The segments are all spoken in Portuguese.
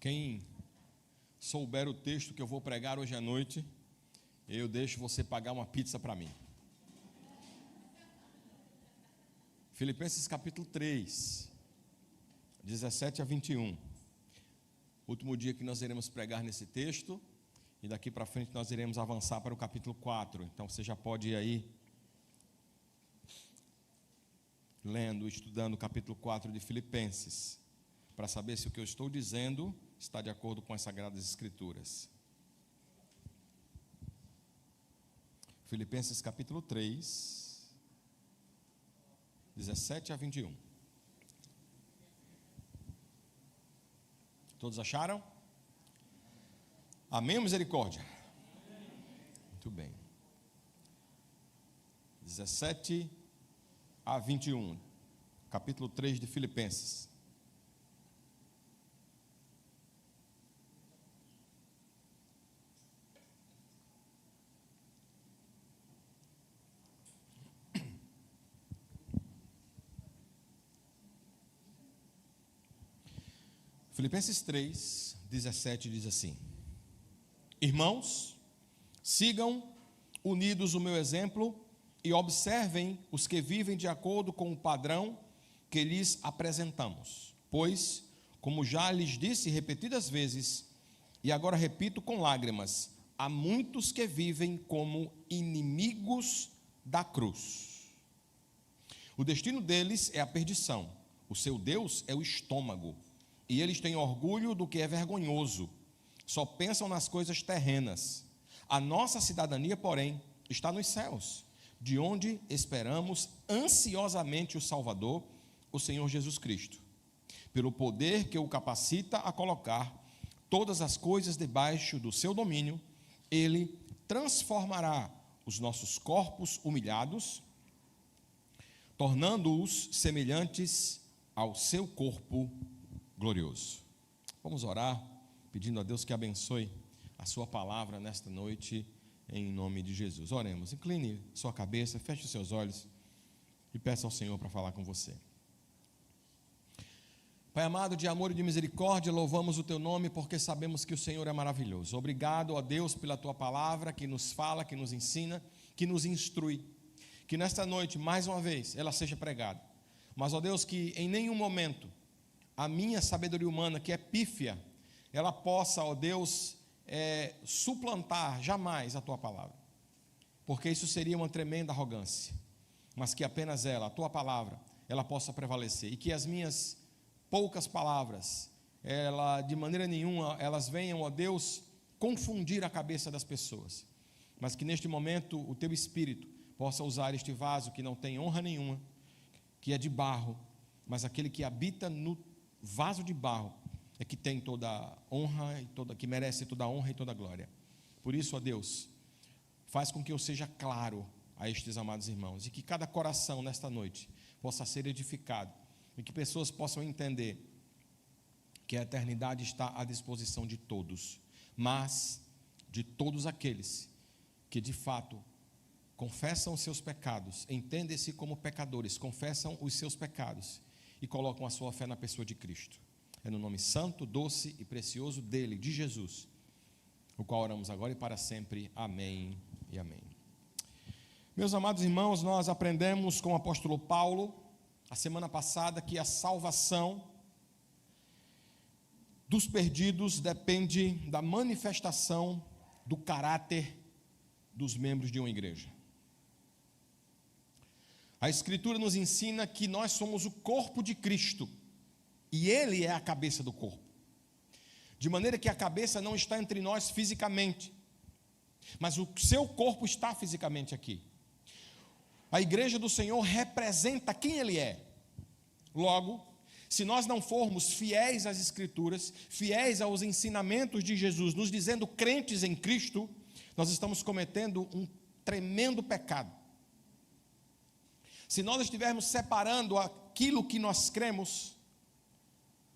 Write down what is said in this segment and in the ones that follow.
Quem souber o texto que eu vou pregar hoje à noite, eu deixo você pagar uma pizza para mim. Filipenses capítulo 3, 17 a 21. Último dia que nós iremos pregar nesse texto, e daqui para frente nós iremos avançar para o capítulo 4. Então você já pode ir aí lendo, estudando o capítulo 4 de Filipenses, para saber se o que eu estou dizendo está de acordo com as Sagradas Escrituras. Filipenses capítulo 3, 17 a 21. Todos acharam? Amém ou misericórdia? Muito bem. 17 a 21. Capítulo 3 de Filipenses. Filipenses 3, 17 diz assim: Irmãos, sigam unidos o meu exemplo e observem os que vivem de acordo com o padrão que lhes apresentamos. Pois, como já lhes disse repetidas vezes, e agora repito com lágrimas, há muitos que vivem como inimigos da cruz. O destino deles é a perdição, o seu Deus é o estômago, e eles têm orgulho do que é vergonhoso, só pensam nas coisas terrenas. A nossa cidadania, porém, está nos céus, de onde esperamos ansiosamente o Salvador, o Senhor Jesus Cristo, pelo poder que o capacita a colocar todas as coisas debaixo do seu domínio. Ele transformará os nossos corpos humilhados, tornando-os semelhantes ao seu corpo glorioso. Vamos orar, pedindo a Deus que abençoe a sua palavra nesta noite, em nome de Jesus. Oremos, incline sua cabeça, feche os seus olhos e peça ao Senhor para falar com você. Pai amado, de amor e de misericórdia, louvamos o teu nome porque sabemos que o Senhor é maravilhoso. Obrigado, ó Deus, pela tua palavra que nos fala, que nos ensina, que nos instrui. Que nesta noite, mais uma vez, ela seja pregada. Mas, ó Deus, que em nenhum momento a minha sabedoria humana, que é pífia, ela possa, ó Deus, suplantar jamais a tua palavra, porque isso seria uma tremenda arrogância, mas que apenas ela, a tua palavra, ela possa prevalecer, e que as minhas poucas palavras, de maneira nenhuma, elas venham, ó Deus, confundir a cabeça das pessoas, mas que neste momento o teu Espírito possa usar este vaso que não tem honra nenhuma, que é de barro, mas aquele que habita no vaso de barro é que tem toda a honra e que merece toda a honra e toda a glória. Por isso, ó Deus, faz com que eu seja claro a estes amados irmãos, e que cada coração nesta noite possa ser edificado, e que pessoas possam entender que a eternidade está à disposição de todos, mas de todos aqueles que de fato confessam os seus pecados, entendem-se como pecadores, confessam os seus pecados e colocam a sua fé na pessoa de Cristo. É no nome santo, doce e precioso dele, de Jesus, o qual oramos agora e para sempre. Amém e amém. Meus amados irmãos, nós aprendemos com o apóstolo Paulo, a semana passada, que a salvação dos perdidos depende da manifestação do caráter dos membros de uma igreja. A Escritura nos ensina que nós somos o corpo de Cristo, e Ele é a cabeça do corpo, de maneira que a cabeça não está entre nós fisicamente, mas o seu corpo está fisicamente aqui. A igreja do Senhor representa quem Ele é. Logo, se nós não formos fiéis às Escrituras, fiéis aos ensinamentos de Jesus, nos dizendo crentes em Cristo, nós estamos cometendo um tremendo pecado. Se nós estivermos separando aquilo que nós cremos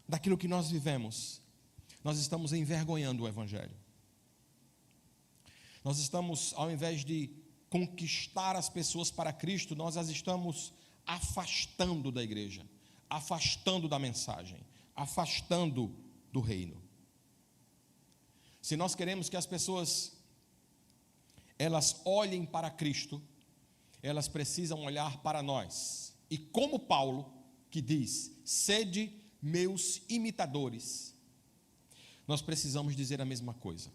daquilo que nós vivemos, nós estamos envergonhando o Evangelho. Nós estamos, ao invés de conquistar as pessoas para Cristo, nós as estamos afastando da igreja, afastando da mensagem, afastando do reino. Se nós queremos que as pessoas elas olhem para Cristo, elas precisam olhar para nós. E como Paulo, que diz: sede meus imitadores, nós precisamos dizer a mesma coisa.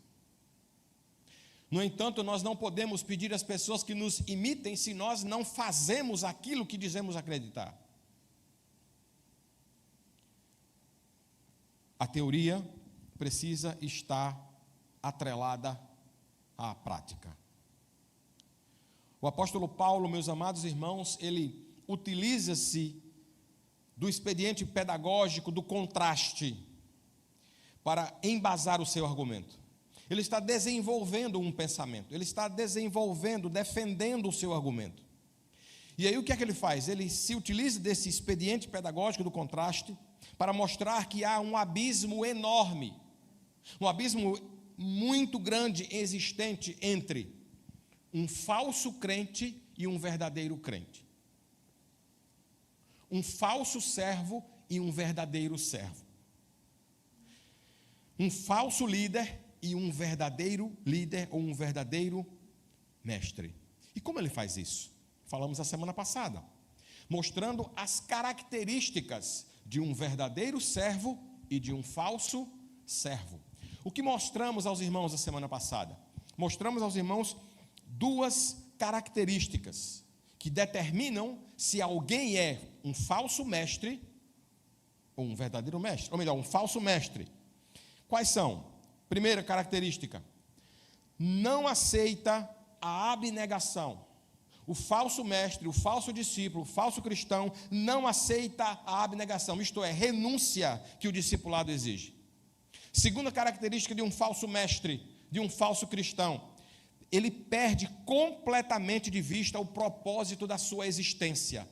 No entanto, nós não podemos pedir às pessoas que nos imitem se nós não fazemos aquilo que dizemos acreditar. A teoria precisa estar atrelada à prática. O apóstolo Paulo, meus amados irmãos, ele utiliza-se do expediente pedagógico do contraste para embasar o seu argumento. Ele está desenvolvendo um pensamento, ele está defendendo o seu argumento. E aí o que é que ele faz? Ele se utiliza desse expediente pedagógico do contraste para mostrar que há um abismo enorme, um abismo muito grande existente entre um falso crente e um verdadeiro crente. Um falso servo e um verdadeiro servo. Um falso líder e um verdadeiro líder ou um verdadeiro mestre. E como ele faz isso? Falamos a semana passada, mostrando as características de um verdadeiro servo e de um falso servo. O que mostramos aos irmãos a semana passada? Mostramos aos irmãos duas características que determinam se alguém é um falso mestre ou um verdadeiro mestre, ou melhor, um falso mestre. Quais são? Primeira característica: não aceita a abnegação. O falso mestre, o falso discípulo, o falso cristão não aceita a abnegação, isto é, renúncia que o discipulado exige. Segunda característica de um falso mestre, de um falso cristão: ele perde completamente de vista o propósito da sua existência.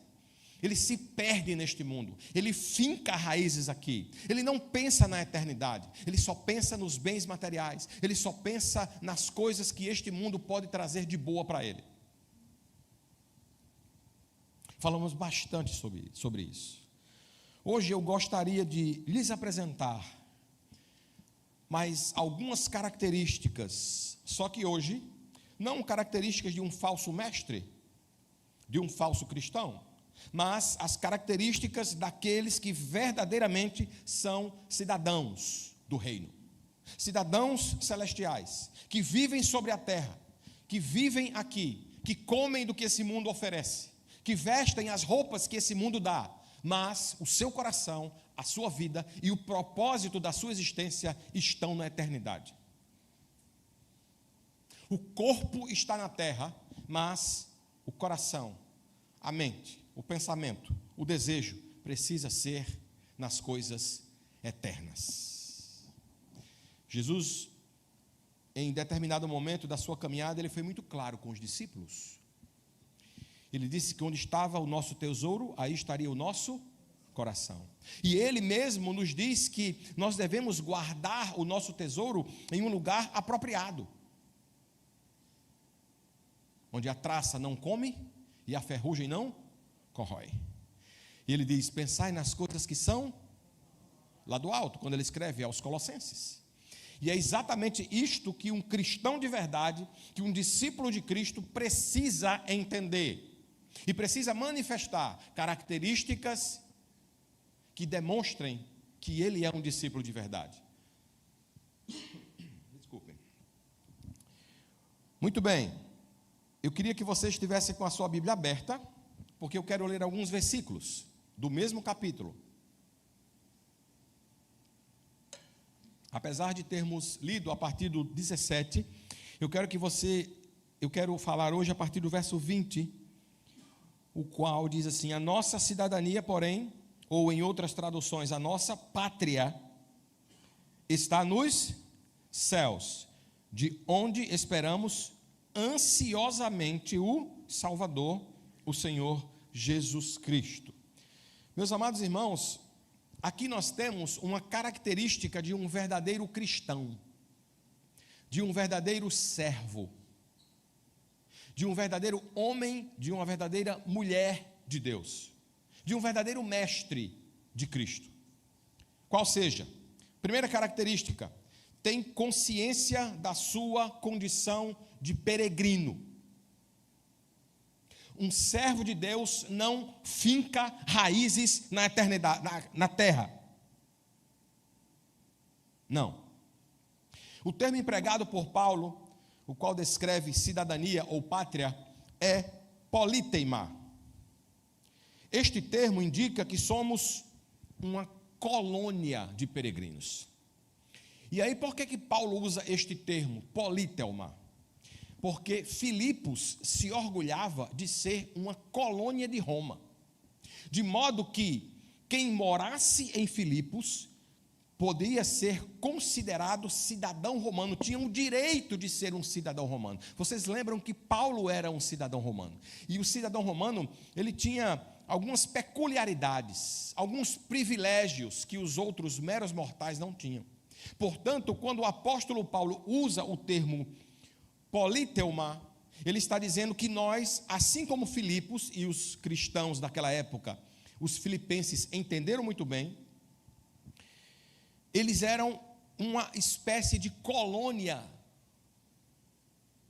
Ele se perde neste mundo, ele finca raízes aqui, ele não pensa na eternidade, ele só pensa nos bens materiais, ele só pensa nas coisas que este mundo pode trazer de boa para ele. Falamos bastante sobre isso. Hoje eu gostaria de lhes apresentar mais algumas características, só que hoje, não características de um falso mestre, de um falso cristão, mas as características daqueles que verdadeiramente são cidadãos do reino, cidadãos celestiais, que vivem sobre a terra, que vivem aqui, que comem do que esse mundo oferece, que vestem as roupas que esse mundo dá, mas o seu coração, a sua vida e o propósito da sua existência estão na eternidade. O corpo está na terra, mas o coração, a mente, o pensamento, o desejo precisa ser nas coisas eternas. Jesus, em determinado momento da sua caminhada, ele foi muito claro com os discípulos. Ele disse que onde estava o nosso tesouro, aí estaria o nosso coração. E ele mesmo nos diz que nós devemos guardar o nosso tesouro em um lugar apropriado, onde a traça não come e a ferrugem não corrói. E ele diz: pensai nas coisas que são lá do alto, quando ele escreve aos Colossenses. E é exatamente isto que um cristão de verdade, que um discípulo de Cristo precisa entender. E precisa manifestar características que demonstrem que ele é um discípulo de verdade. Desculpem. Muito bem. Eu queria que você estivesse com a sua Bíblia aberta, porque eu quero ler alguns versículos do mesmo capítulo. Apesar de termos lido a partir do 17, eu quero falar hoje a partir do verso 20, o qual diz assim: a nossa cidadania, porém, ou em outras traduções, a nossa pátria está nos céus, de onde esperamos ansiosamente o Salvador, o Senhor Jesus Cristo. Meus amados irmãos, aqui nós temos uma característica de um verdadeiro cristão, de um verdadeiro servo, de um verdadeiro homem, de uma verdadeira mulher de Deus, de um verdadeiro mestre de Cristo. Qual seja? Primeira característica: tem consciência da sua condição de peregrino. Um servo de Deus não finca raízes na eternidade, na terra. Não. O termo empregado por Paulo, o qual descreve cidadania ou pátria, é politeima. Este termo indica que somos uma colônia de peregrinos. E aí, por que Paulo usa este termo, politeuma? Porque Filipos se orgulhava de ser uma colônia de Roma, de modo que quem morasse em Filipos podia ser considerado cidadão romano, tinha o direito de ser um cidadão romano. Vocês lembram que Paulo era um cidadão romano, e o cidadão romano, ele tinha algumas peculiaridades, alguns privilégios que os outros meros mortais não tinham. Portanto, quando o apóstolo Paulo usa o termo politeuma, ele está dizendo que nós, assim como Filipos e os cristãos daquela época, os filipenses entenderam muito bem, eles eram uma espécie de colônia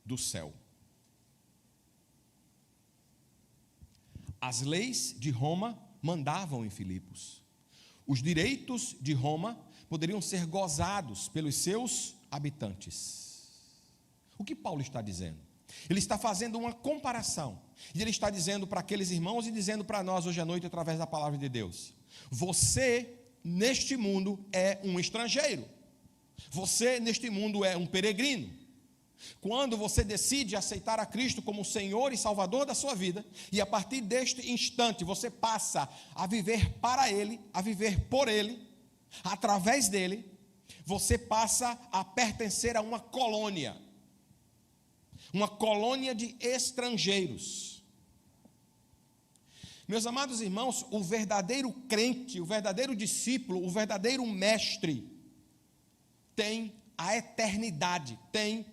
do céu. As leis de Roma mandavam em Filipos. Os direitos de Roma poderiam ser gozados pelos seus habitantes. O que Paulo está dizendo? Ele está fazendo uma comparação. E ele está dizendo para aqueles irmãos e dizendo para nós hoje à noite através da palavra de Deus: você neste mundo é um estrangeiro. Você neste mundo é um peregrino. Quando você decide aceitar a Cristo como Senhor e Salvador da sua vida, e a partir deste instante você passa a viver para Ele, a viver por Ele, através dele, você passa a pertencer a uma colônia de estrangeiros. Meus amados irmãos, o verdadeiro crente, o verdadeiro discípulo, o verdadeiro mestre, tem a eternidade, tem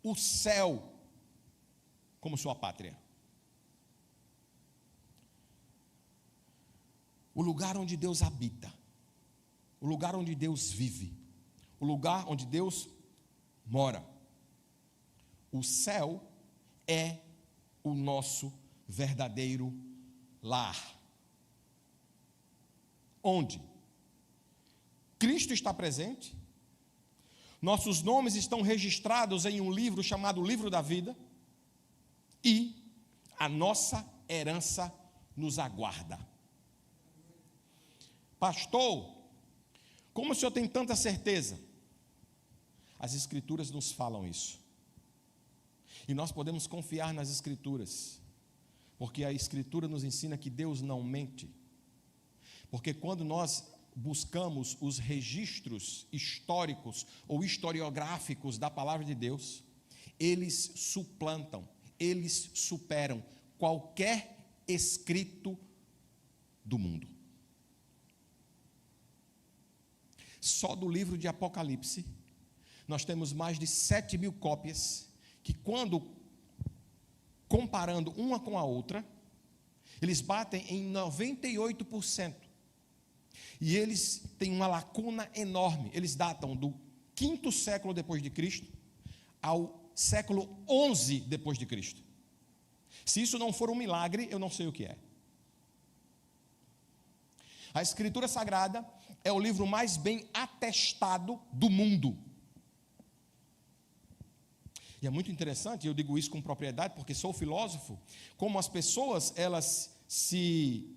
o céu como sua pátria. O lugar onde Deus habita, o lugar onde Deus vive, o lugar onde Deus mora. O céu é o nosso verdadeiro lar. Onde Cristo está presente, nossos nomes estão registrados em um livro chamado Livro da Vida, e a nossa herança nos aguarda. Pastor, como o senhor tem tanta certeza? As Escrituras nos falam isso. E nós podemos confiar nas Escrituras, porque a Escritura nos ensina que Deus não mente. Porque quando nós buscamos os registros históricos ou historiográficos da palavra de Deus, eles suplantam, eles superam qualquer escrito do mundo. Só do livro de Apocalipse, nós temos mais de 7.000 cópias, que quando comparando uma com a outra, eles batem em 98%. E eles têm uma lacuna enorme. Eles datam do 5º século depois de Cristo ao século 11 depois de Cristo. Se isso não for um milagre, eu não sei o que é. A Escritura Sagrada é o livro mais bem atestado do mundo. E é muito interessante, eu digo isso com propriedade, porque sou filósofo, como as pessoas, elas se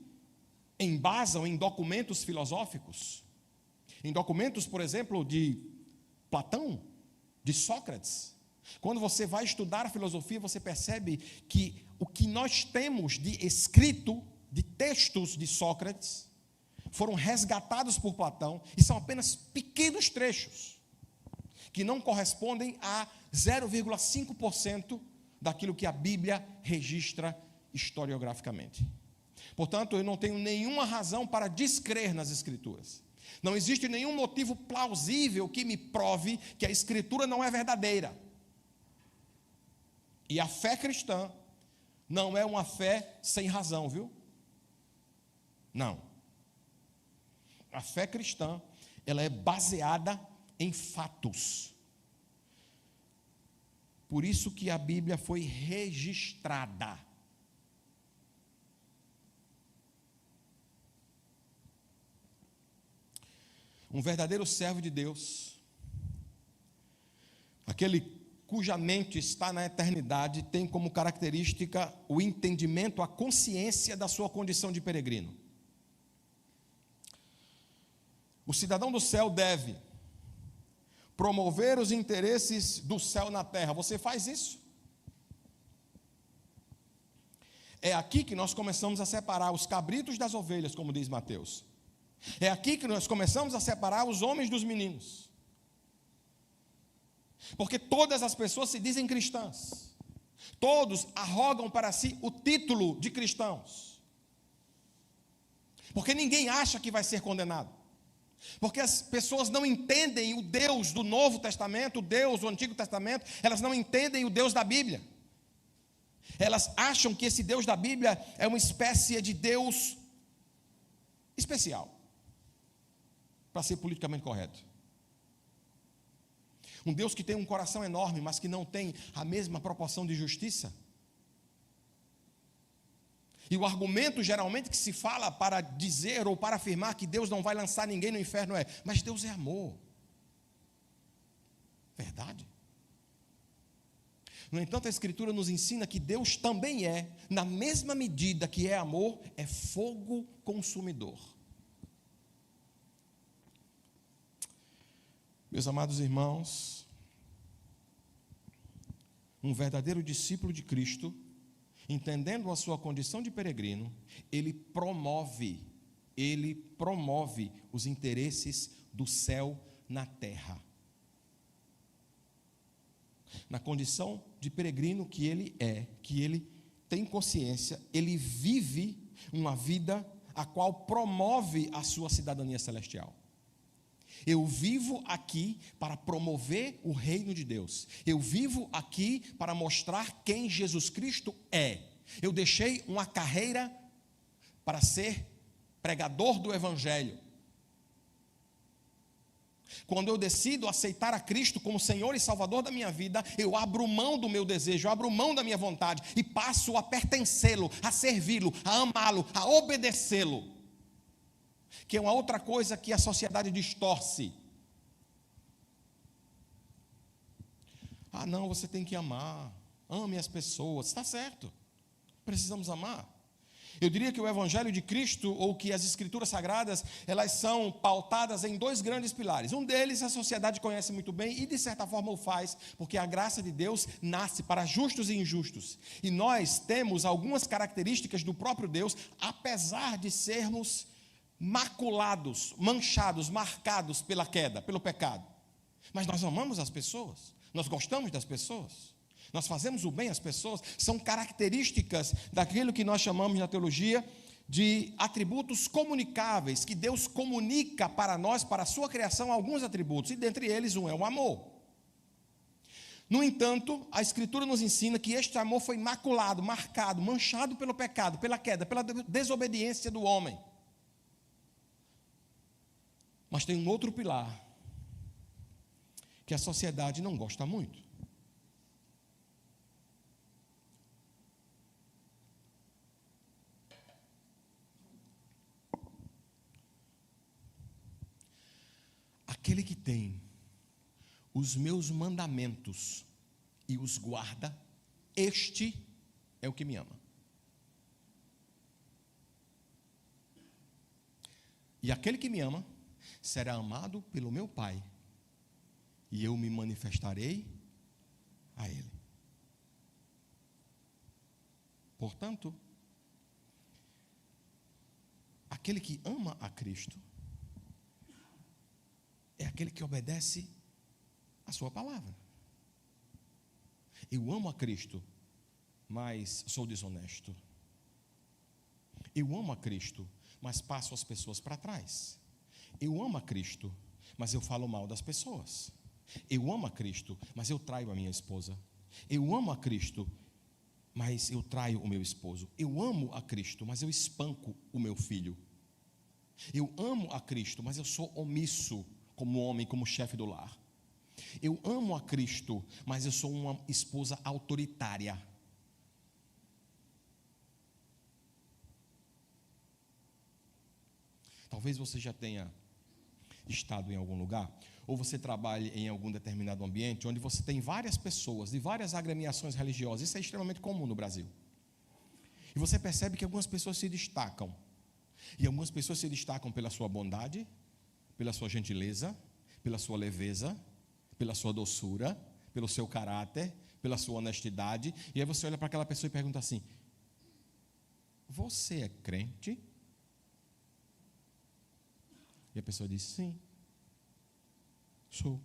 embasam em documentos filosóficos, em documentos, por exemplo, de Platão, de Sócrates. Quando você vai estudar a filosofia, você percebe que o que nós temos de escrito, de textos de Sócrates, foram resgatados por Platão, e são apenas pequenos trechos, que não correspondem a 0,5% daquilo que a Bíblia registra historiograficamente. Portanto, eu não tenho nenhuma razão para descrer nas Escrituras. Não existe nenhum motivo plausível que me prove que a Escritura não é verdadeira. E a fé cristã não é uma fé sem razão, viu? Não. A fé cristã, ela é baseada em fatos. Por isso que a Bíblia foi registrada. Um verdadeiro servo de Deus, aquele cuja mente está na eternidade, tem como característica o entendimento, a consciência da sua condição de peregrino. O cidadão do céu deve promover os interesses do céu na terra. Você faz isso? É aqui que nós começamos a separar os cabritos das ovelhas, como diz Mateus. É aqui que nós começamos a separar os homens dos meninos. Porque todas as pessoas se dizem cristãs. Todos arrogam para si o título de cristãos. Porque ninguém acha que vai ser condenado. Porque as pessoas não entendem o Deus do Novo Testamento, o Deus do Antigo Testamento, elas não entendem o Deus da Bíblia. Elas acham que esse Deus da Bíblia é uma espécie de Deus especial, para ser politicamente correto. Um Deus que tem um coração enorme, mas que não tem a mesma proporção de justiça. E o argumento geralmente que se fala para dizer ou para afirmar que Deus não vai lançar ninguém no inferno é: mas Deus é amor. Verdade? No entanto, a Escritura nos ensina que Deus também é, na mesma medida que é amor, é fogo consumidor. Meus amados irmãos, um verdadeiro discípulo de Cristo, entendendo a sua condição de peregrino, ele promove os interesses do céu na terra. Na condição de peregrino que ele tem consciência, ele vive uma vida a qual promove a sua cidadania celestial. Eu vivo aqui para promover o reino de Deus. Eu vivo aqui para mostrar quem Jesus Cristo é. Eu deixei uma carreira para ser pregador do Evangelho. Quando eu decido aceitar a Cristo como Senhor e Salvador da minha vida, eu abro mão do meu desejo, eu abro mão da minha vontade e passo a pertencê-lo, a servi-lo, a amá-lo, a obedecê-lo. Que é uma outra coisa que a sociedade distorce. Ah, não, você tem que amar. Ame as pessoas. Está certo. Precisamos amar. Eu diria que o Evangelho de Cristo, ou que as Escrituras Sagradas, elas são pautadas em dois grandes pilares. Um deles a sociedade conhece muito bem e de certa forma o faz, porque a graça de Deus nasce para justos e injustos. E nós temos algumas características do próprio Deus, apesar de sermos maculados, manchados, marcados pela queda, pelo pecado. Mas nós amamos as pessoas, nós gostamos das pessoas, nós fazemos o bem às pessoas. São características daquilo que nós chamamos na teologia de atributos comunicáveis, que Deus comunica para nós, para a sua criação, alguns atributos, e dentre eles um é o amor. No entanto, a Escritura nos ensina que este amor foi maculado, marcado, manchado pelo pecado, pela queda, pela desobediência do homem. Mas tem um outro pilar que a sociedade não gosta muito. Aquele que tem os meus mandamentos e os guarda, este é o que me ama. E aquele que me ama será amado pelo meu Pai, e eu me manifestarei a Ele. Portanto, aquele que ama a Cristo é aquele que obedece a sua palavra. Eu amo a Cristo, mas sou desonesto. Eu amo a Cristo, mas passo as pessoas para trás. Eu amo a Cristo, mas eu falo mal das pessoas. Eu amo a Cristo, mas eu traio a minha esposa. Eu amo a Cristo, mas eu traio o meu esposo. Eu amo a Cristo, mas eu espanco o meu filho. Eu amo a Cristo, mas eu sou omisso como homem, como chefe do lar. Eu amo a Cristo, mas eu sou uma esposa autoritária. Talvez você já tenha estado em algum lugar, ou você trabalhe em algum determinado ambiente, onde você tem várias pessoas de várias agremiações religiosas. Isso é extremamente comum no Brasil. E você percebe que algumas pessoas se destacam. E algumas pessoas se destacam pela sua bondade, pela sua gentileza, pela sua leveza, pela sua doçura, pelo seu caráter, pela sua honestidade. E aí você olha para aquela pessoa e pergunta assim: você é crente? E a pessoa diz: sim, sou.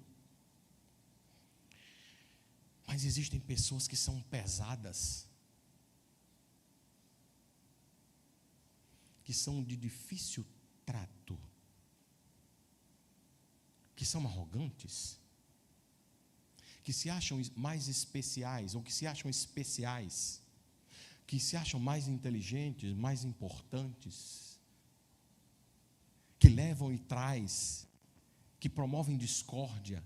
Mas existem pessoas que são pesadas, que são de difícil trato, que são arrogantes, que se acham mais especiais, ou que se acham especiais, que se acham mais inteligentes, mais importantes, que levam e traz, que promovem discórdia.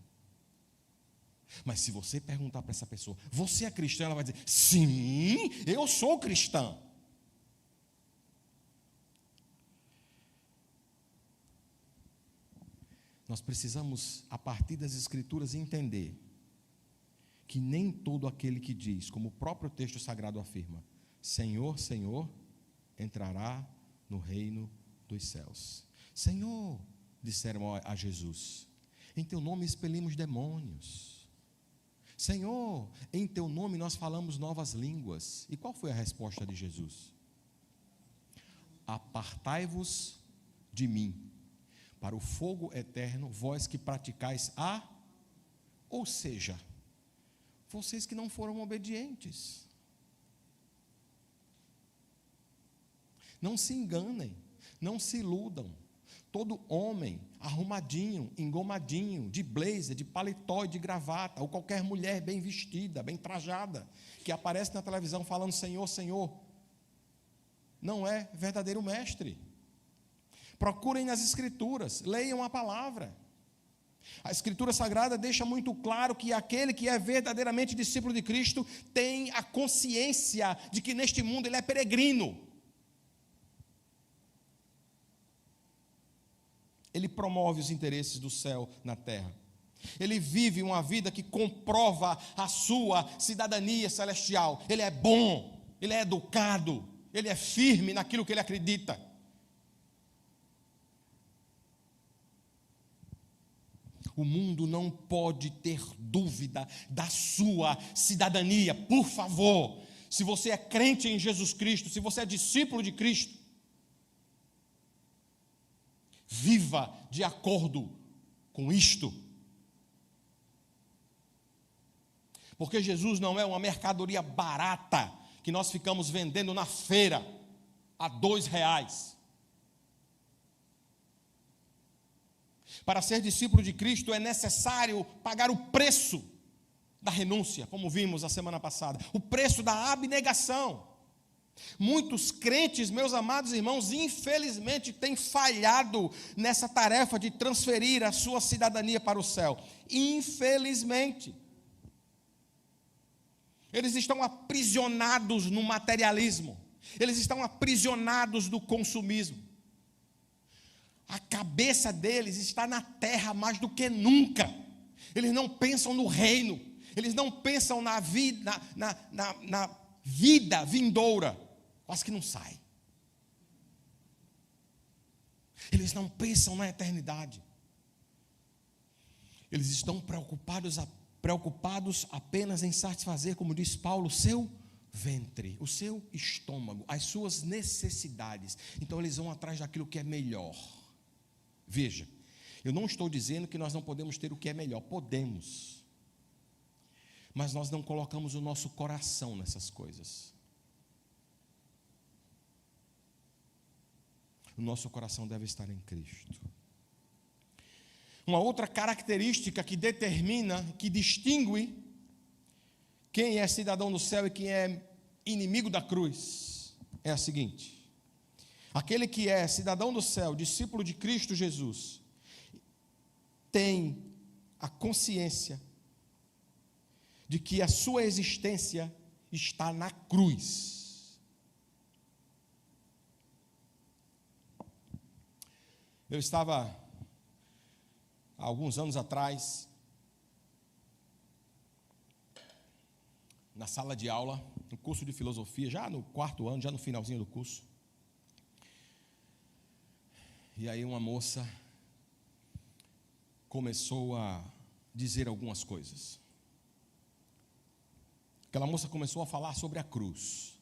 Mas se você perguntar para essa pessoa: você é cristã? Ela vai dizer: sim, eu sou cristã. Nós precisamos, a partir das Escrituras, entender que nem todo aquele que diz, como o próprio texto sagrado afirma, Senhor, Senhor, entrará no reino dos céus. Senhor, disseram a Jesus, em teu nome expelimos demônios. Senhor, em teu nome nós falamos novas línguas. E qual foi a resposta de Jesus? Apartai-vos de mim, para o fogo eterno, vós que praticais ou seja, vocês que não foram obedientes. Não se enganem, não se iludam. Todo homem arrumadinho, engomadinho, de blazer, de paletó e de gravata, ou qualquer mulher bem vestida, bem trajada, que aparece na televisão falando Senhor, Senhor, não é verdadeiro mestre. Procurem nas Escrituras, leiam a palavra. A Escritura Sagrada deixa muito claro que aquele que é verdadeiramente discípulo de Cristo tem a consciência de que neste mundo ele é peregrino. Ele promove os interesses do céu na terra. Ele vive uma vida que comprova a sua cidadania celestial. Ele é bom, ele é educado, ele é firme naquilo que ele acredita. O mundo não pode ter dúvida da sua cidadania. Por favor, se você é crente em Jesus Cristo, se você é discípulo de Cristo, viva de acordo com isto. Porque Jesus não é uma mercadoria barata que nós ficamos vendendo na feira a R$2. Para ser discípulo de Cristo é necessário pagar o preço da renúncia, como vimos a semana passada, o preço da abnegação. Muitos crentes, meus amados irmãos, infelizmente têm falhado nessa tarefa de transferir a sua cidadania para o céu. Infelizmente. Eles estão aprisionados no materialismo. Eles estão aprisionados no consumismo. A cabeça deles está na terra mais do que nunca. Eles não pensam no reino. Eles não pensam na vida, na vida vindoura. Quase que não sai. Eles não pensam na eternidade. Eles estão preocupados apenas em satisfazer, como diz Paulo, o seu ventre, o seu estômago, as suas necessidades. Então eles vão atrás daquilo que é melhor. Veja, eu não estou dizendo que nós não podemos ter o que é melhor. Podemos. Mas nós não colocamos o nosso coração nessas coisas. O nosso coração deve estar em Cristo. Uma outra característica que determina, que distingue quem é cidadão do céu e quem é inimigo da cruz, é a seguinte: aquele que é cidadão do céu, discípulo de Cristo Jesus, tem a consciência de que a sua existência está na cruz. Eu estava, há alguns anos atrás, na sala de aula, no curso de filosofia, já no 4º ano, já no finalzinho do curso. E aí uma moça começou a dizer algumas coisas. Aquela moça começou a falar sobre a cruz.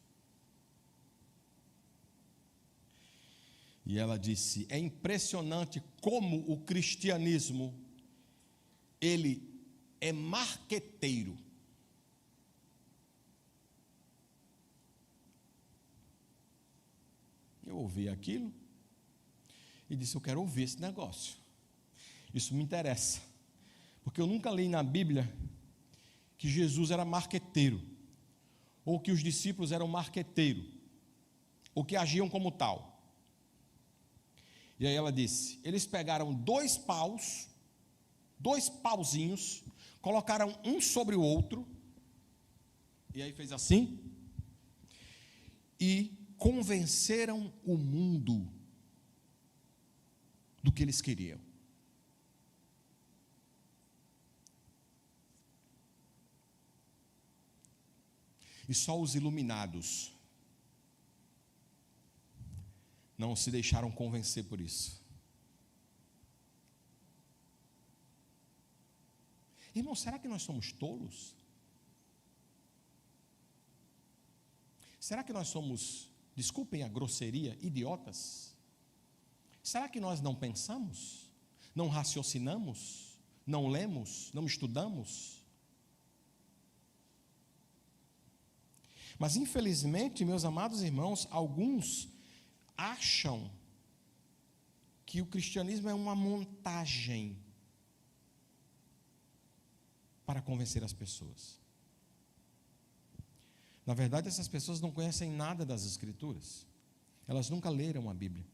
E ela disse: é impressionante como o cristianismo, ele é marqueteiro. Eu ouvi aquilo e disse: eu quero ouvir esse negócio. Isso me interessa. Porque eu nunca li na Bíblia que Jesus era marqueteiro, ou que os discípulos eram marqueteiros, ou que agiam como tal. E aí ela disse: eles pegaram 2 paus, 2 pauzinhos, colocaram um sobre o outro, e aí fez assim, e convenceram o mundo do que eles queriam. E só os iluminados não se deixaram convencer por isso. Irmão, será que nós somos tolos? Será que nós somos, desculpem a grosseria, idiotas? Será que nós não pensamos? Não raciocinamos? Não lemos? Não estudamos? Mas infelizmente, meus amados irmãos, alguns acham que o cristianismo é uma montagem para convencer as pessoas. Na verdade, essas pessoas não conhecem nada das Escrituras. Elas nunca leram a Bíblia.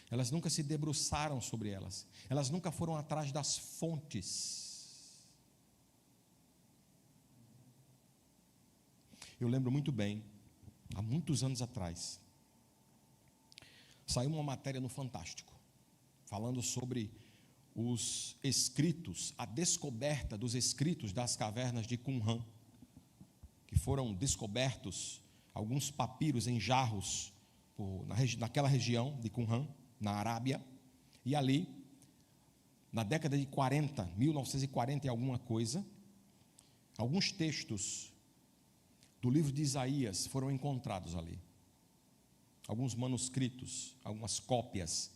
Elas nunca se debruçaram sobre elas. Elas nunca foram atrás das fontes. Eu lembro muito bem, há muitos anos atrás, saiu uma matéria no Fantástico, falando sobre os escritos, a descoberta dos escritos das cavernas de Qumran, que foram descobertos alguns papiros em jarros naquela região de Qumran, na Arábia, e ali, na década de 40, 1940 e alguma coisa, alguns textos do livro de Isaías foram encontrados ali. Alguns manuscritos, algumas cópias.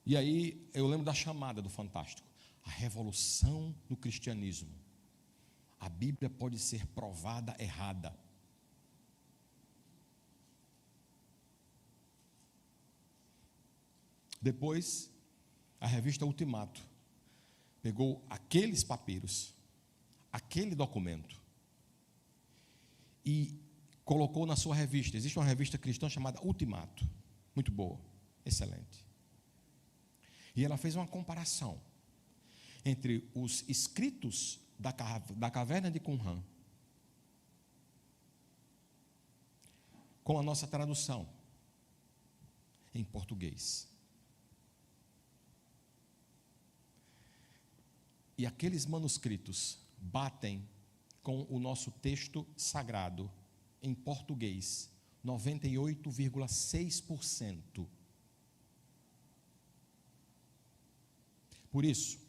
E aí eu lembro da chamada do Fantástico: a revolução do cristianismo. A Bíblia pode ser provada errada. Depois, a revista Ultimato pegou aqueles papiros, aquele documento, e colocou na sua revista. Existe uma revista cristã chamada Ultimato, muito boa, excelente. E ela fez uma comparação entre os escritos da caverna de Qumran com a nossa tradução em português. E aqueles manuscritos batem com o nosso texto sagrado em português, 98,6%. Por isso,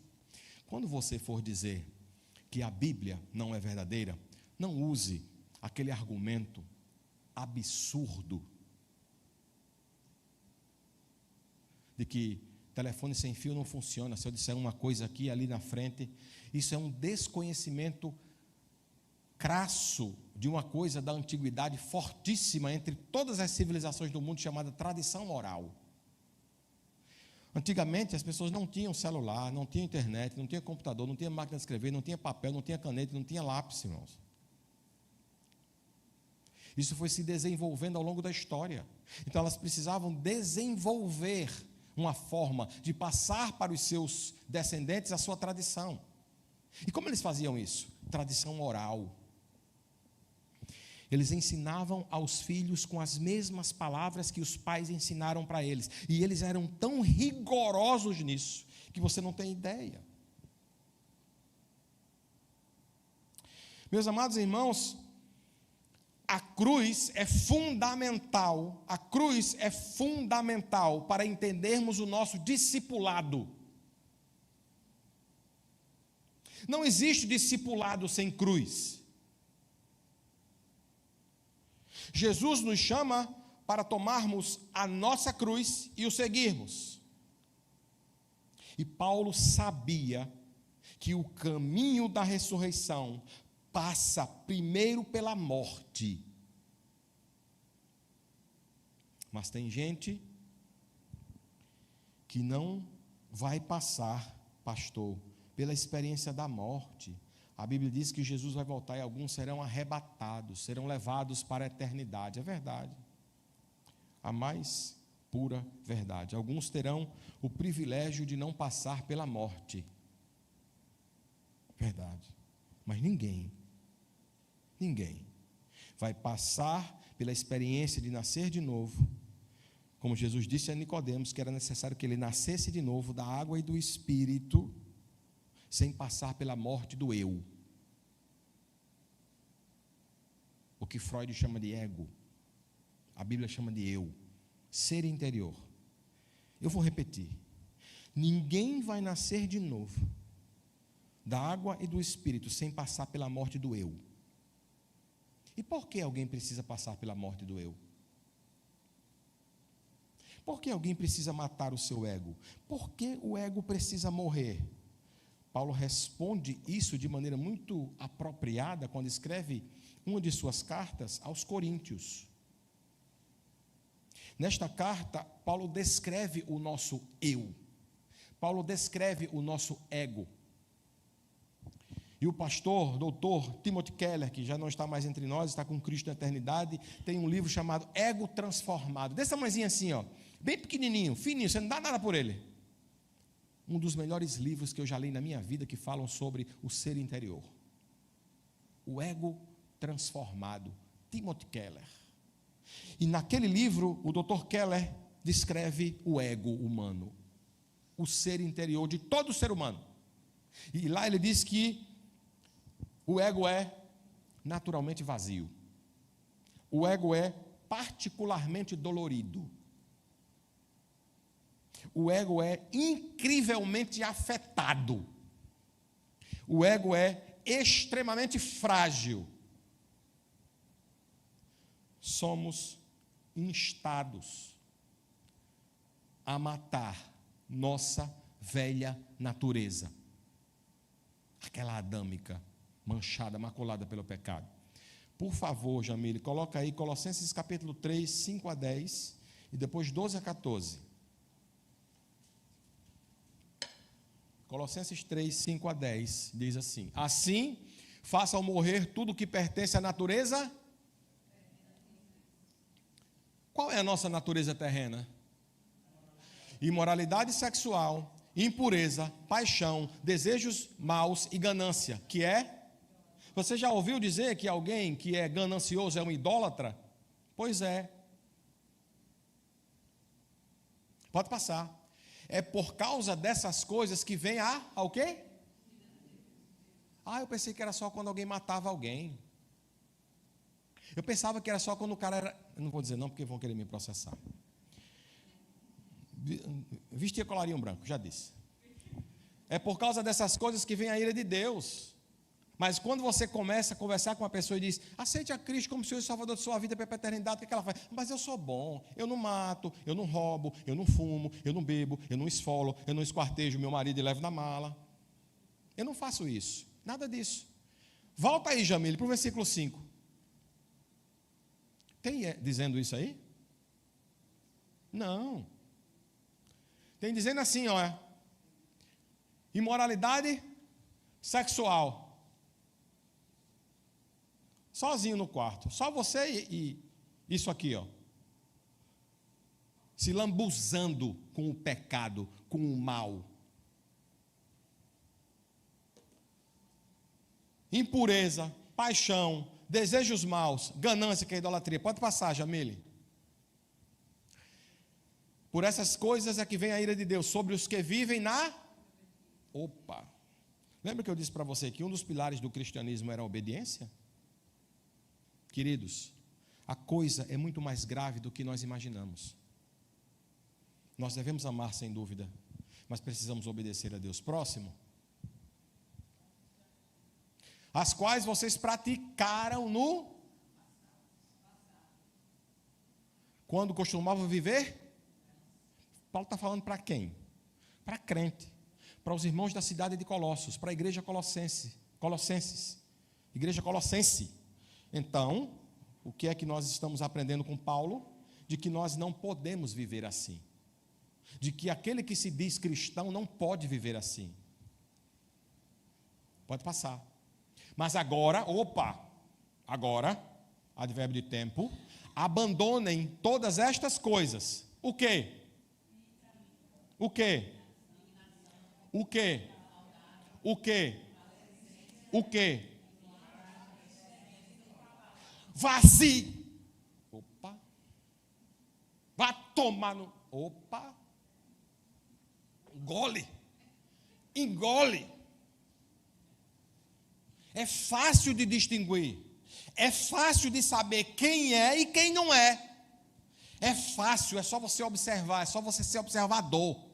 quando você for dizer que a Bíblia não é verdadeira, não use aquele argumento absurdo de que telefone sem fio não funciona. Se eu disser uma coisa aqui, ali na frente, isso é um desconhecimento crasso de uma coisa da antiguidade fortíssima entre todas as civilizações do mundo, chamada tradição oral. Antigamente as pessoas não tinham celular, não tinham internet, não tinham computador, não tinham máquina de escrever, não tinha papel, não tinha caneta, não tinha lápis, irmãos. Isso foi se desenvolvendo ao longo da história. Então elas precisavam desenvolver uma forma de passar para os seus descendentes a sua tradição. E como eles faziam isso? Tradição oral. Eles ensinavam aos filhos com as mesmas palavras que os pais ensinaram para eles. E eles eram tão rigorosos nisso que você não tem ideia. Meus amados irmãos, a cruz é fundamental para entendermos o nosso discipulado. Não existe discipulado sem cruz. Jesus nos chama para tomarmos a nossa cruz e o seguirmos. E Paulo sabia que o caminho da ressurreição passa primeiro pela morte. Mas tem gente que não vai passar, pastor, pela experiência da morte. A Bíblia diz que Jesus vai voltar e alguns serão arrebatados, serão levados para a eternidade. É verdade. A mais pura verdade. Alguns terão o privilégio de não passar pela morte. Verdade. Mas ninguém vai passar pela experiência de nascer de novo, como Jesus disse a Nicodemos, que era necessário que ele nascesse de novo da água e do Espírito, sem passar pela morte do eu. O que Freud chama de ego, a Bíblia chama de eu, ser interior. Eu vou repetir: ninguém vai nascer de novo da água e do Espírito sem passar pela morte do eu. E por que alguém precisa passar pela morte do eu? Por que alguém precisa matar o seu ego? Por que o ego precisa morrer? Paulo responde isso de maneira muito apropriada quando escreve uma de suas cartas aos Coríntios. Nesta carta, Paulo descreve o nosso eu. Paulo descreve o nosso ego. E o pastor, doutor Timothy Keller, que já não está mais entre nós, está com Cristo na eternidade, tem um livro chamado Ego Transformado. Desse tamanhozinho assim, ó, bem pequenininho, fininho, você não dá nada por ele. Um dos melhores livros que eu já li na minha vida que falam sobre o ser interior. O ego transformado, Timothy Keller. E naquele livro, o Dr. Keller descreve o ego humano, o ser interior de todo ser humano. E lá ele diz que o ego é naturalmente vazio. O ego é particularmente dolorido. O ego é incrivelmente afetado. O ego é extremamente frágil. Somos instados a matar nossa velha natureza, aquela adâmica, manchada, maculada pelo pecado. Por favor, Jamile, coloca aí Colossenses capítulo 3, 5 a 10 e depois 12 a 14. Colossenses 3, 5 a 10 diz assim: assim, faça ao morrer tudo o que pertence à natureza. Qual é a nossa natureza terrena? Imoralidade sexual, impureza, paixão, desejos maus e ganância, que é? Você já ouviu dizer que alguém que é ganancioso é um idólatra? Pois é. Pode passar. É por causa dessas coisas que vem ao quê? Eu pensei que era só quando alguém matava alguém. Eu pensava que era só quando o cara era... Eu não vou dizer não, porque vão querer me processar. Vestia colarinho branco, já disse. É por causa dessas coisas que vem a ira de Deus. Mas quando você começa a conversar com uma pessoa e diz: aceite a Cristo como Senhor e Salvador de sua vida para a eternidade, o que ela faz? Mas eu sou bom, eu não mato, eu não roubo, eu não fumo, eu não bebo, eu não esfolo, eu não esquartejo meu marido e levo na mala. Eu não faço isso, nada disso. Volta aí, Jamile, para o versículo 5. Tem dizendo isso aí? Não. Tem dizendo assim, ó: imoralidade sexual. Sozinho no quarto, só você e isso aqui, ó. se lambuzando com o pecado, com o mal. Impureza, paixão, desejos maus, ganância, que é idolatria. Pode passar, Jamile. Por essas coisas é que vem a ira de Deus sobre os que vivem na... Opa! Lembra que eu disse para você que um dos pilares do cristianismo era a obediência? Queridos, a coisa é muito mais grave do que nós imaginamos. Nós devemos amar sem dúvida, mas precisamos obedecer a Deus. Próximo. As quais vocês praticaram no... Quando costumavam viver? Paulo está falando para quem? Para crente, para os irmãos da cidade de Colossos, para a igreja colossenses, igreja colossense. Então, o que é que nós estamos aprendendo com Paulo? De que nós não podemos viver assim. De que aquele que se diz cristão não pode viver assim. Pode passar. Mas agora, agora, advérbio de tempo, abandonem todas estas coisas. O quê? O quê? O quê? O quê? O quê? Vazio. Opa. Vá tomar no... Opa. Engole. Engole. É fácil de distinguir. É fácil de saber quem é e quem não é. É fácil, é só você observar, é só você ser observador.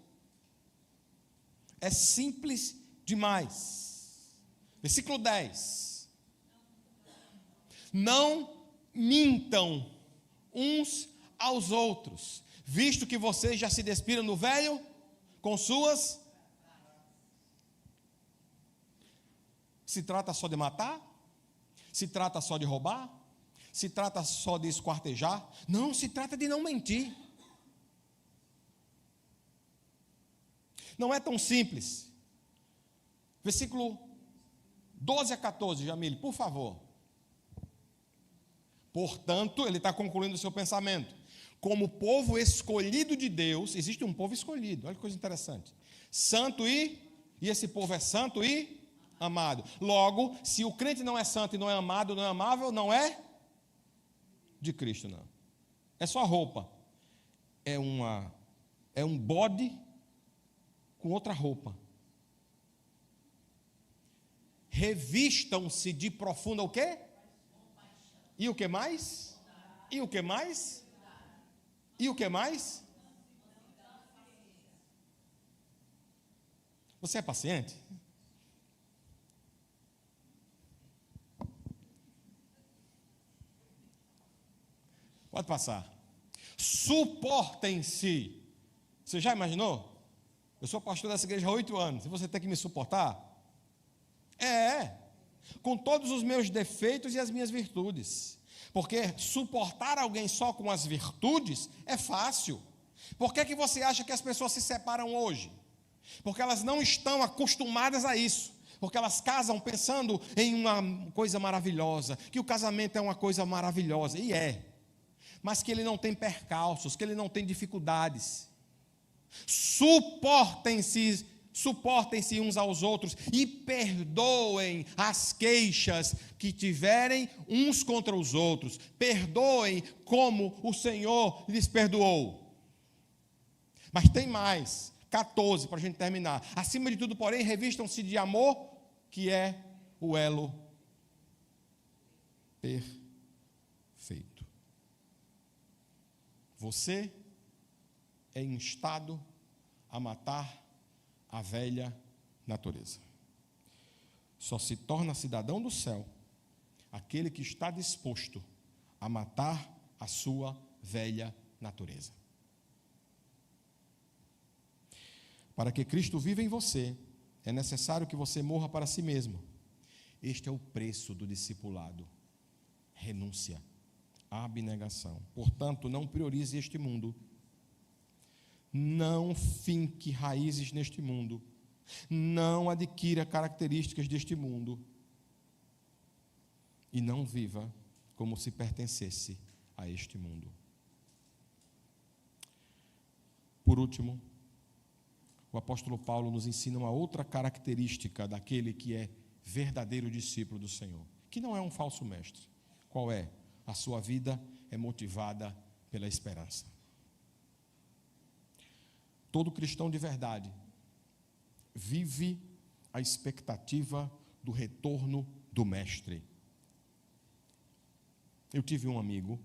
É simples demais. Versículo 10. Não mintam uns aos outros, visto que vocês já se despiram do velho com suas... Se trata só de matar? Se trata só de roubar? Se trata só de esquartejar? Não, se trata de não mentir. Não é tão simples. Versículo 12 a 14, Jamile, por favor. Portanto, ele está concluindo o seu pensamento. Como povo escolhido de Deus, existe um povo escolhido, olha que coisa interessante. Santo e esse povo é santo e amado. Logo, se o crente não é santo e não é amado, não é amável, não é de Cristo, não. É só roupa. É um bode com outra roupa. Revistam-se de profunda o quê? E o que mais? E o que mais? E o que mais? Você é paciente? Pode passar. Suportem-se. Você já imaginou? Eu sou pastor dessa igreja há 8 anos. E você tem que me suportar? Com todos os meus defeitos e as minhas virtudes. Porque suportar alguém só com as virtudes é fácil. Por que você acha que as pessoas se separam hoje? Porque elas não estão acostumadas a isso. Porque elas casam pensando em uma coisa maravilhosa. Que o casamento é uma coisa maravilhosa. E é. Mas que ele não tem percalços, que ele não tem dificuldades. Suportem-se uns aos outros e perdoem as queixas que tiverem uns contra os outros. Perdoem como o Senhor lhes perdoou. Mas tem mais, 14 para a gente terminar. Acima de tudo, porém, revistam-se de amor, que é o elo perfeito. Você é instado a matar a velha natureza. Só se torna cidadão do céu aquele que está disposto a matar a sua velha natureza. Para que Cristo viva em você, é necessário que você morra para si mesmo. Este é o preço do discipulado. Renúncia, abnegação. Portanto, não priorize este mundo. Não finque raízes neste mundo. Não adquira características deste mundo. E não viva como se pertencesse a este mundo. por último, o apóstolo Paulo nos ensina uma outra característica daquele que é verdadeiro discípulo do Senhor, que não é um falso mestre. Qual é? A sua vida é motivada pela esperança. Todo cristão de verdade vive a expectativa do retorno do mestre. Eu tive um amigo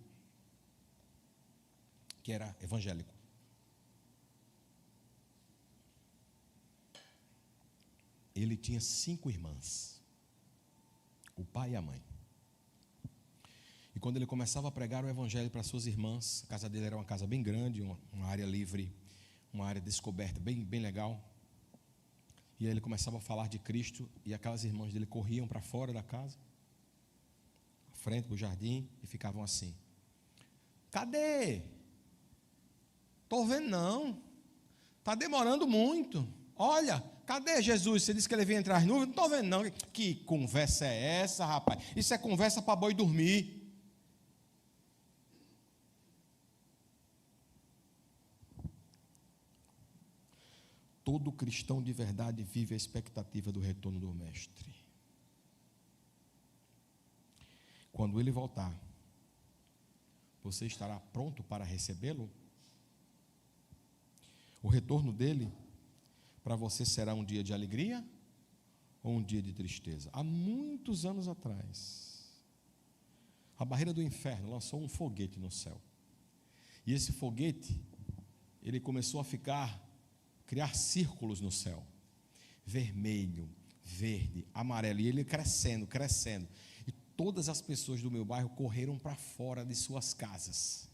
que era evangélico. Ele tinha 5 irmãs, o pai e a mãe. E quando ele começava a pregar o evangelho para suas irmãs, a casa dele era uma casa bem grande, uma área livre, uma área descoberta, bem legal. E aí ele começava a falar de Cristo, e aquelas irmãs dele corriam para fora da casa, à frente do jardim, e ficavam assim: cadê? Estou vendo não, está demorando muito. Olha, cadê Jesus? Você disse que ele vinha entre as nuvens, não estou vendo não. Que conversa é essa, rapaz? Isso é conversa para boi dormir. Todo cristão de verdade vive a expectativa do retorno do mestre. Quando ele voltar, você estará pronto para recebê-lo? O retorno dele para você será um dia de alegria ou um dia de tristeza? Há muitos anos atrás, a barreira do inferno lançou um foguete no céu. E esse foguete, ele começou a criar círculos no céu, vermelho, verde, amarelo, e ele crescendo, e todas as pessoas do meu bairro correram para fora de suas casas.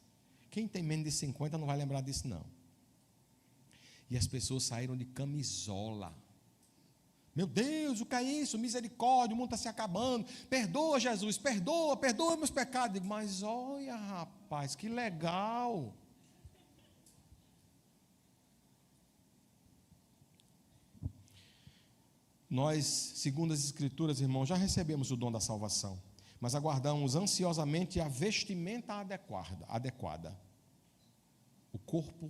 Quem tem menos de 50 não vai lembrar disso não. E as pessoas saíram de camisola. Meu Deus, o que é isso? Misericórdia, o mundo está se acabando. Perdoa, Jesus, perdoa meus pecados. Digo, mas olha, rapaz, que legal. Nós, segundo as Escrituras, irmãos, já recebemos o dom da salvação, mas aguardamos ansiosamente a vestimenta adequada. O corpo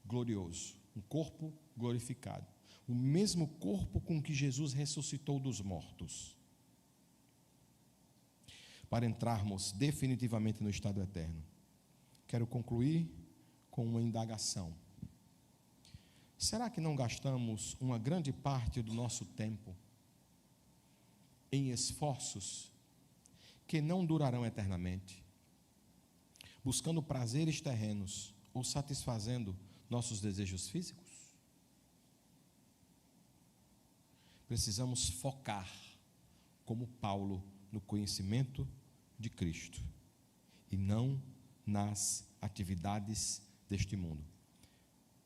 glorioso, um corpo glorificado. O mesmo corpo com que Jesus ressuscitou dos mortos, para entrarmos definitivamente no estado eterno. Quero concluir com uma indagação. Será que não gastamos uma grande parte do nosso tempo em esforços que não durarão eternamente, buscando prazeres terrenos ou satisfazendo nossos desejos físicos? Precisamos focar, como Paulo, no conhecimento de Cristo e não nas atividades deste mundo.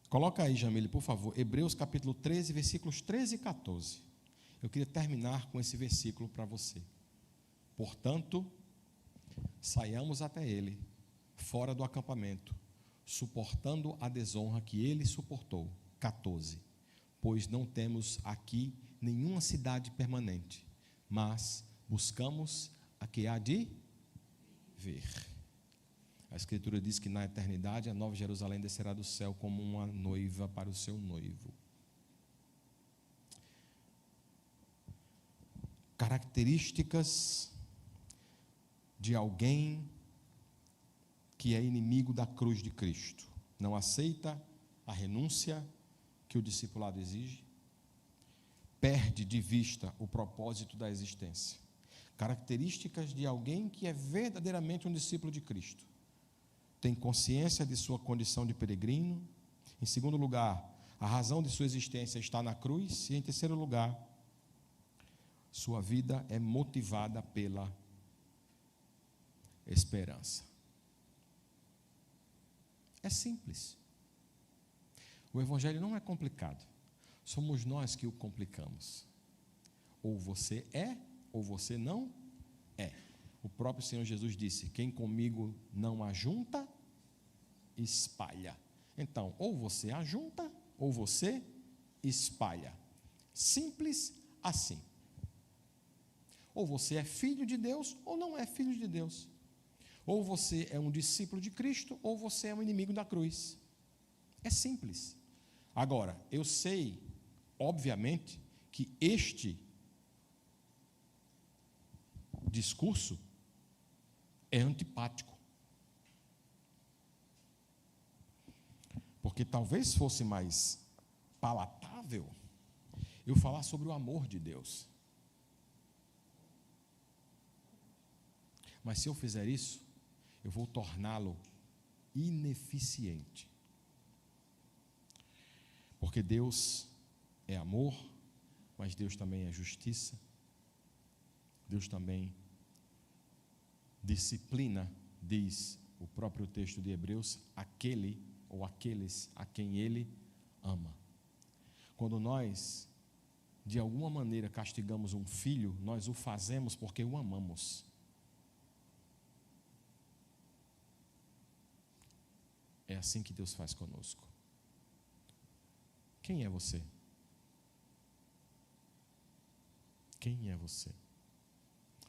Coloca aí, Jamile, por favor, Hebreus capítulo 13, versículos 13 e 14. Eu queria terminar com esse versículo para você. Portanto, saiamos até ele, fora do acampamento, suportando a desonra que ele suportou. 14. Pois não temos aqui nenhuma cidade permanente, mas buscamos a que há de ver. A Escritura diz que na eternidade a Nova Jerusalém descerá do céu como uma noiva para o seu noivo. Características de alguém que é inimigo da cruz de Cristo. Não aceita a renúncia que o discipulado exige. Perde de vista o propósito da existência. Características de alguém que é verdadeiramente um discípulo de Cristo. Tem consciência de sua condição de peregrino. Em segundo lugar, a razão de sua existência está na cruz. E em terceiro lugar, sua vida é motivada pela esperança. É simples. O Evangelho não é complicado. Somos nós que o complicamos. Ou você é, ou você não é. O próprio Senhor Jesus disse: quem comigo não ajunta, espalha. Então, ou você ajunta, ou você espalha. Simples assim. Ou você é filho de Deus, ou não é filho de Deus. Ou você é um discípulo de Cristo, ou você é um inimigo da cruz. É simples. Agora, eu sei, obviamente, que este discurso é antipático. Porque talvez fosse mais palatável eu falar sobre o amor de Deus. Mas se eu fizer isso, eu vou torná-lo ineficiente. Porque Deus é amor, mas Deus também é justiça. Deus também disciplina, diz o próprio texto de Hebreus, aquele ou aqueles a quem Ele ama. Quando nós, de alguma maneira, castigamos um filho, nós o fazemos porque o amamos. É assim que Deus faz conosco. Quem é você? Quem é você?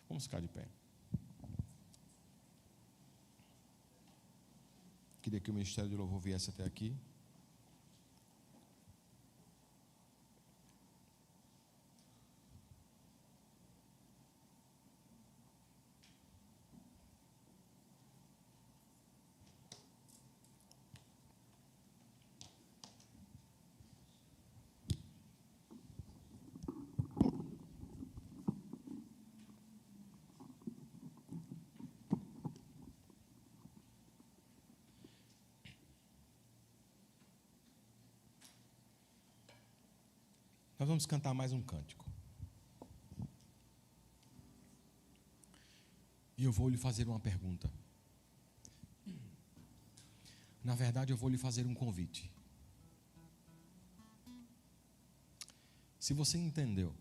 Vamos ficar de pé. Queria que o Ministério de Louvor viesse até aqui. Nós vamos cantar mais um cântico. E eu vou lhe fazer uma pergunta. Na verdade, eu vou lhe fazer um convite. Se você entendeu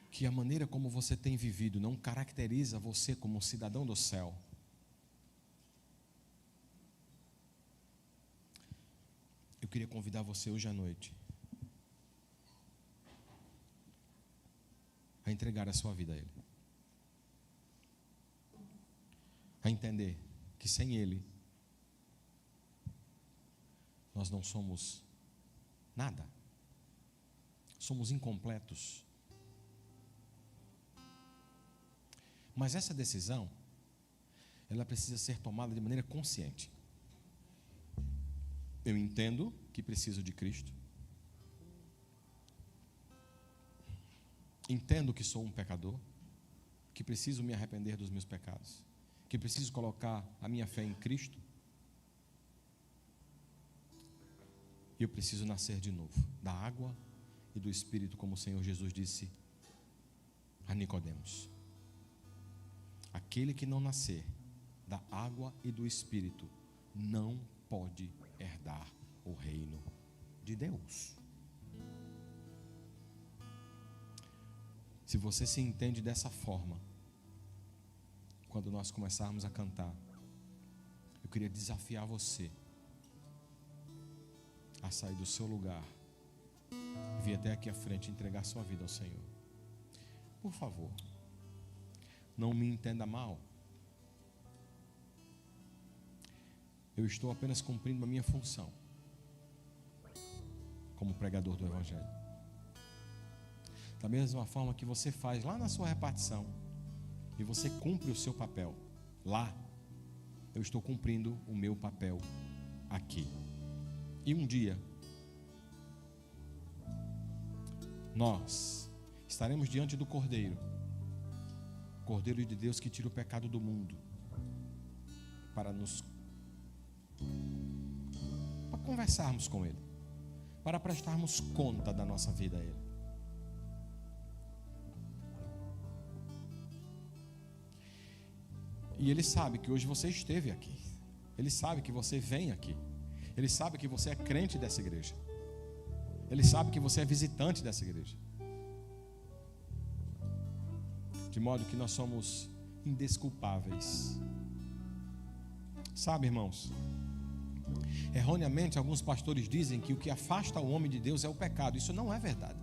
que a maneira como você tem vivido não caracteriza você como um cidadão do céu, eu queria convidar você hoje à noite a entregar a sua vida a Ele. A entender que sem Ele nós não somos nada. Somos incompletos. Mas essa decisão, ela precisa ser tomada de maneira consciente. Eu entendo que preciso de Cristo. Entendo que sou um pecador, que preciso me arrepender dos meus pecados, que preciso colocar a minha fé em Cristo. E eu preciso nascer de novo, da água e do Espírito, como o Senhor Jesus disse a Nicodemos. Aquele que não nascer da água e do Espírito não pode herdar o reino de Deus. Se você se entende dessa forma, quando nós começarmos a cantar, eu queria desafiar você a sair do seu lugar e vir até aqui à frente e entregar sua vida ao Senhor. Por favor, não me entenda mal. Eu estou apenas cumprindo a minha função como pregador do Evangelho. Da mesma forma que você faz lá na sua repartição e você cumpre o seu papel lá, eu estou cumprindo o meu papel aqui. E um dia nós estaremos diante do Cordeiro de Deus que tira o pecado do mundo, para conversarmos com Ele, para prestarmos conta da nossa vida a Ele. E Ele sabe que hoje você esteve aqui. Ele sabe que você vem aqui. Ele sabe que você é crente dessa igreja. Ele sabe que você é visitante dessa igreja. De modo que nós somos indesculpáveis. Sabe, irmãos? Erroneamente, alguns pastores dizem que o que afasta o homem de Deus é o pecado. Isso não é verdade.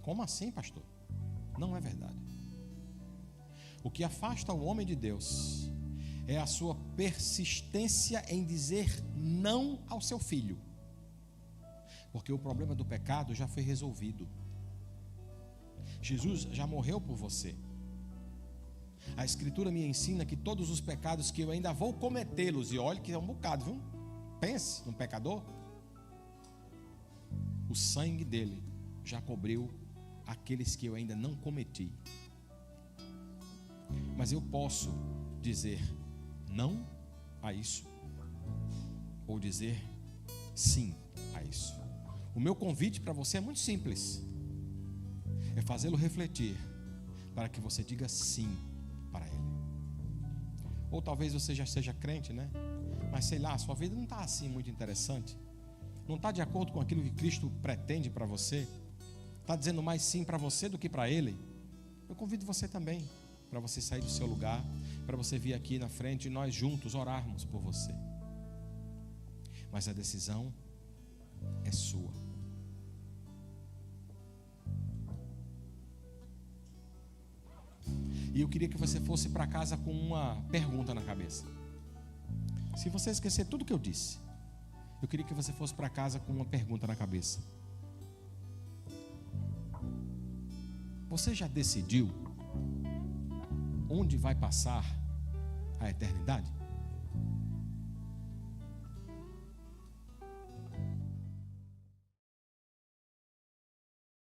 Como assim, pastor? Não é verdade. O que afasta o homem de Deus é a sua persistência em dizer não ao seu filho, porque o problema do pecado já foi resolvido. Jesus já morreu por você. A Escritura me ensina que todos os pecados que eu ainda vou cometê-los, e olhe que é um bocado, viu? Pense num pecador. O sangue dele já cobriu aqueles que eu ainda não cometi. Mas eu posso dizer não a isso, ou dizer sim a isso. O meu convite para você é muito simples: é fazê-lo refletir, para que você diga sim para Ele. Ou talvez você já seja crente, né? Mas sei lá, a sua vida não está assim muito interessante, não está de acordo com aquilo que Cristo pretende para você, está dizendo mais sim para você do que para Ele. Eu convido você também, para você sair do seu lugar, para você vir aqui na frente e nós juntos orarmos por você. Mas a decisão é sua. E eu queria que você fosse para casa com uma pergunta na cabeça. Se você esquecer tudo que eu disse, eu queria que você fosse para casa com uma pergunta na cabeça. Você já decidiu onde vai passar a eternidade?